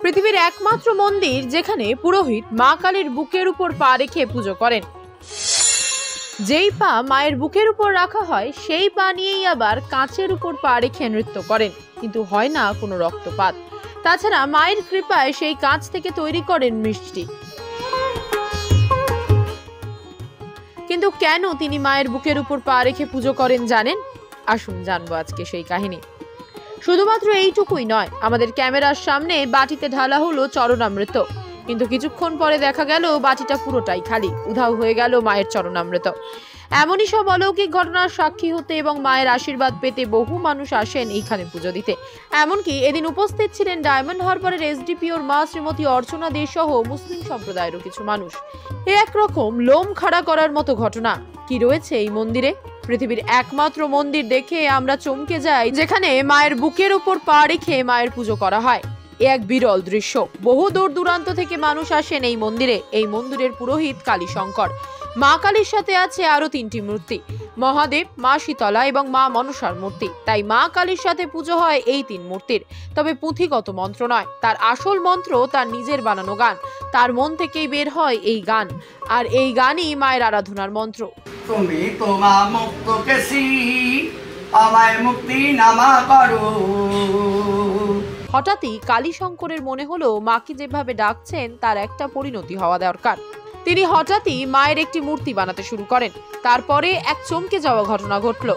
পৃথিবীর একমাত্র মন্দির যেখানে পুরোহিত মা কালীর বুকের উপর পা রেখে পুজো করেন। যেই পা মায়ের বুকের উপর রাখা হয় সেই পা নিয়েই আবার কাঁচের উপর পা রেখে নৃত্য করেন, কিন্তু হয় না কোনো রক্তপাত। তাছাড়া মায়ের কৃপায় সেই কাঁচ থেকে তৈরি করেন মিষ্টি। কিন্তু কেন তিনি মায়ের বুকের উপর পা রেখে পুজো করেন জানেন? আসুন জানবো আজকে সেই কাহিনী। শুধুমাত্র এইটুকুই নয়, আমাদের ক্যামেরার সামনে বাটিতে ঢালা হলো চরণামৃত, কিন্তু কিছুক্ষণ পরে দেখা গেল বাটিটা পুরোটাই খালি, উধাও হয়ে গেল মায়ের চরণামৃত। এমনই সব অলৌকিক ঘটনার সাক্ষী হতে এবং মায়ের আশীর্বাদ পেতে বহু মানুষ আসেন এইখানে পুজো দিতে। এমনকি এদিন উপস্থিত ছিলেন ডায়মন্ড হারবারের এসডিপিওর মা শ্রীমতী অর্চনা দে সহ মুসলিম সম্প্রদায়েরও কিছু মানুষ। এ একরকম লোম খাড়া করার মতো ঘটনা। কি রয়েছে এই মন্দিরে? পৃথিবীর একমাত্র মন্দির দেখে আমরা চমকে যাই, যেখানে মায়ের বুকের উপর পা রেখে মায়ের পুজো করা হয়। এক বিরল দৃশ্য। বহু দূর দূরান্ত থেকে মানুষ আসেন এই মন্দিরে। এই মন্দিরের পুরোহিত কালী শঙ্কর। মা কালীর সাথে আছে আরো 3টি মূর্তি, মহাদেব, মা শীতলা এবং মা মনসার মূর্তি। তাই মা কালীর সাথে পুজো হয় এই 3 মূর্তির। তবে পুঁথিগত মন্ত্র নয়, তার আসল মন্ত্র তার নিজের বানানো গান। তার মন থেকেই বের হয় এই গান, আর এই গানই মায়ের আরাধনার মন্ত্র। তুমি তোমা মুক্ত কেসি আমায় মুক্তি নামা করো। হঠাৎই কালী শঙ্করের মনে হলো মাকে যেভাবে ডাকছেন তার একটা পরিণতি হওয়া দরকার। তিনি হঠাৎই মায়ের একটি মূর্তি বানাতে শুরু করেন। তারপরে এক চমকে যাওয়া ঘটনা ঘটল।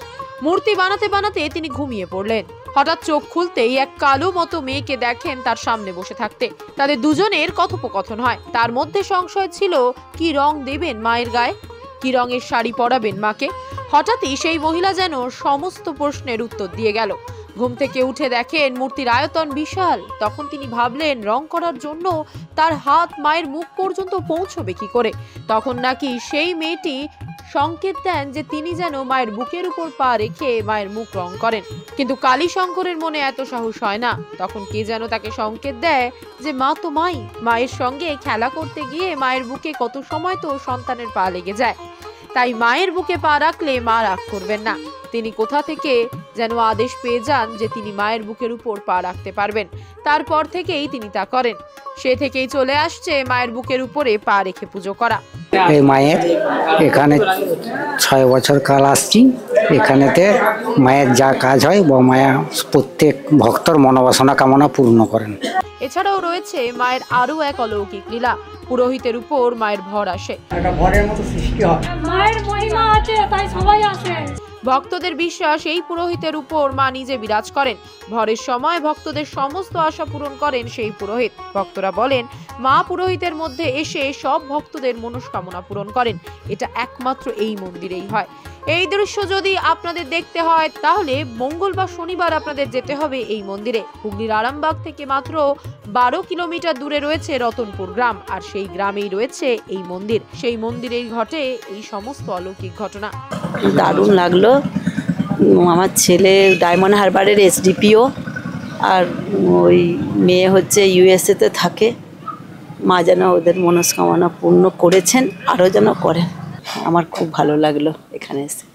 মূর্তি বানাতে বানাতে তিনি ঘুমিয়ে পড়লেন। হঠাৎ চোখ খুলতেই এক কালো মতো মেয়েকে দেখেন তার সামনে বসে থাকতে। তাদের দুজনের কথোপকথন হয়। তার মধ্যে সংশয় ছিল, কি রং দেবেন মায়ের গায়ে, কি রঙের শাড়ি পরাবেন মাকে। হঠাৎই সেই মহিলা যেন সমস্ত প্রশ্নের উত্তর দিয়ে গেল। ঘুম থেকে উঠে দেখেন মূর্তির আয়তন বিশাল। তখন তিনি ভাবলেন, রং করার জন্য তার হাত মায়ের মুখ পর্যন্ত পৌঁছবে কি করে। তখন নাকি সেই মেয়েটি সংকেত দেন যে তিনি যেন মায়ের বুকের উপর পা রেখে মায়ের মুখ রং করেন। কিন্তু কালী শঙ্করের মনে এত সাহস হয় না। তখন কে যেন তাকে সংকেত দেয় যে মা তো মাই, মায়ের সঙ্গে খেলা করতে গিয়ে মায়ের বুকে কত সময় তো সন্তানের পা লেগে যায়, তাই মায়ের বুকে পা রাখলে মা রাগ করবেন না। তিনি কোথা থেকে যেন আদেশ পেয়ে যান যে তিনি মায়ের বুকের উপর পা রাখতে পারবেন। তারপর থেকেই তিনি তা করেন। সে থেকেই চলে আসছে মায়ের বুকের উপরে পা রেখে পুজো করা। এই মায়ের এখানে 6 বছর কাল আসছি। এখানেতে মায়ের যা কাজ হয় বা মায়া প্রত্যেক ভক্তর মনোবাসনা কামনা পূর্ণ করেন। এছাড়াও রয়েছে মায়ের আরো এক অলৌকিক লীলা। পুরোহিতের উপর মায়ের ভর আসে। একটা ভরের মতো সৃষ্টি হয়। মায়ের মহিমা আছে তাই সবাই আসে। ভক্তদের বিশ্বাস এই পুরোহিতের উপর মা নিজে বিরাজ করেন। ভরের সময় ভক্তদের সমস্ত আশা পূরণ করেন সেই পুরোহিত। ভক্তরা বলেন, মা পুরোহিতের মধ্যে এসে সব ভক্তদের মনস্কামনা পূরণ করেন। এটা একমাত্র এই মন্দিরেই হয়। এই দৃশ্য যদি আপনাদের দেখতে হয় তাহলে মঙ্গল বা শনিবার আপনাদের যেতে হবে এই মন্দিরে। হুগলির আরামবাগ থেকে মাত্র 12 কিলোমিটার দূরে রয়েছে রতনপুর গ্রাম, আর সেই গ্রামেই রয়েছে এই মন্দির। সেই মন্দিরেই ঘটে এই সমস্ত অলৌকিক ঘটনা। দারুণ লাগলো। আমার ছেলে ডায়মন্ড হারবারের এসডিপিও, আর ওই মেয়ে হচ্ছে ইউএসএতে থাকে। মা যেন ওদের মনস্কামনা পূর্ণ করেছেন, আরও যেন করেন। আমার খুব ভালো লাগলো এখানে এসে।